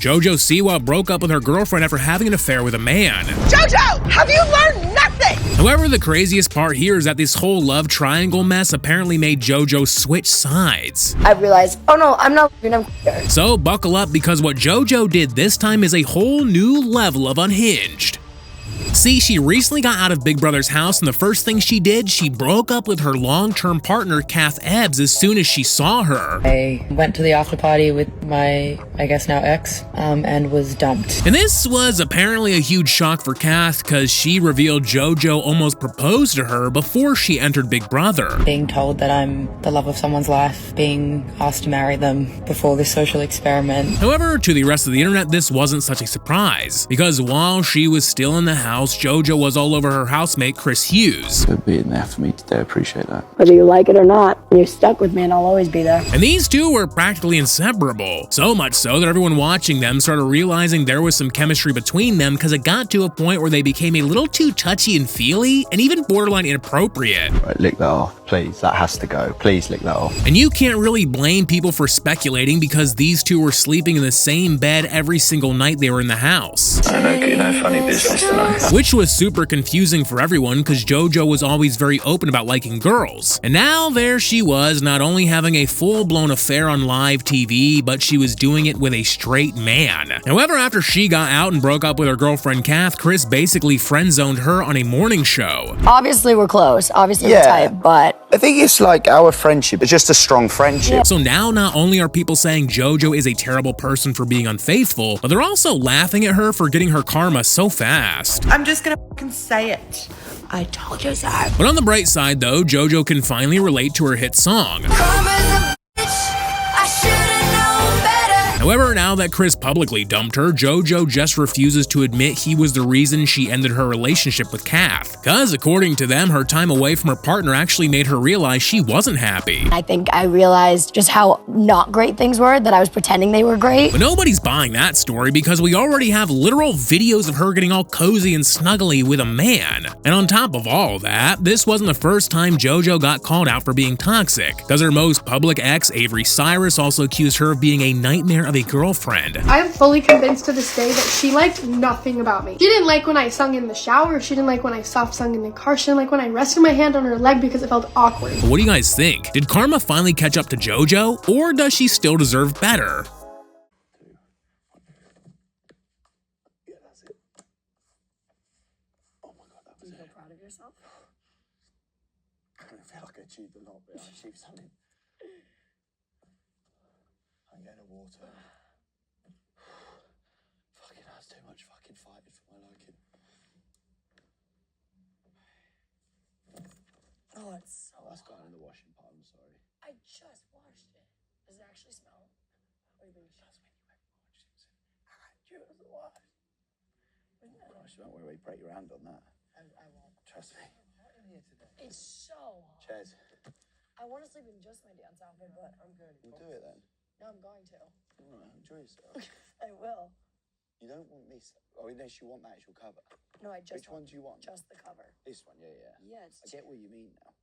Jojo Siwa broke up with her girlfriend after having an affair with a man. Jojo, have you learned nothing? However, the craziest part here is that this whole love triangle mess apparently made Jojo switch sides. I realized, oh no, I'm not leaving, I'm queer. So buckle up, because what Jojo did this time is a whole new level of unhinged. See, she recently got out of Big Brother's house, and the first thing she did, she broke up with her long-term partner, Kath Ebbs, as soon as she saw her. I went to the after party with my, I guess now ex, and was dumped. And this was apparently a huge shock for Kath, because she revealed Jojo almost proposed to her before she entered Big Brother. Being told that I'm the love of someone's life, being asked to marry them before this social experiment. However, to the rest of the internet, this wasn't such a surprise, because while she was still in the house, Jojo was all over her housemate, Chris Hughes. For being there for me today, I appreciate that. Whether you like it or not, you're stuck with me and I'll always be there. And these two were practically inseparable. So much so that everyone watching them started realizing there was some chemistry between them, because it got to a point where they became a little too touchy and feely, and even borderline inappropriate. Right, lick that off, please. That has to go. Please lick that off. And you can't really blame people for speculating, because these two were sleeping in the same bed every single night they were in the house. I know, funny business tonight. Which was super confusing for everyone, because Jojo was always very open about liking girls. And now there she was, not only having a full-blown affair on live TV, but she was doing it with a straight man. However, after she got out and broke up with her girlfriend Kath, Chris basically friend-zoned her on a morning show. Obviously we're close, obviously we're tight, but I think it's like our friendship is just a strong friendship. So now not only are people saying Jojo is a terrible person for being unfaithful, but they're also laughing at her for getting her karma so fast. I'm just gonna fucking say it. I told you so. But on the bright side though, Jojo can finally relate to her hit song. However, now that Chris publicly dumped her, Jojo just refuses to admit he was the reason she ended her relationship with Kath. Cause according to them, her time away from her partner actually made her realize she wasn't happy. I think I realized just how not great things were, that I was pretending they were great. But nobody's buying that story, because we already have literal videos of her getting all cozy and snuggly with a man. And on top of all that, this wasn't the first time Jojo got called out for being toxic, cause her most public ex, Avery Cyrus, also accused her of being a nightmare of a girlfriend. I am fully convinced to this day that she liked nothing about me. She didn't like when I sung in the shower, she didn't like when I soft sung in the car, she didn't like when I rested my hand on her leg because it felt awkward. But what do you guys think? Did karma finally catch up to Jojo, or does she still deserve better? Yeah, that's it. Oh my God, that was it. Are you proud of yourself? I feel like I achieved a lot, but I achieved something. I'm getting a water. Fucking, that's too much fucking fighting for my liking. Oh, it's so That's gone in the washing pot, I'm sorry. I just washed it. Does it actually smell? What do you think? That's when you went wash it. You was the wash. Gosh, don't worry, break your hand on that. I won't. Trust me. Hot in here today. It's so hot. Cheers. I want to sleep in just my dance outfit, but I'm good. We'll do it then. No, I'm going to. Alright, enjoy yourself. I will. You don't want me, or unless you want the actual cover. No, I just Which one do you want? Just the cover. This one, yeah. Yeah, it's I get what you mean now.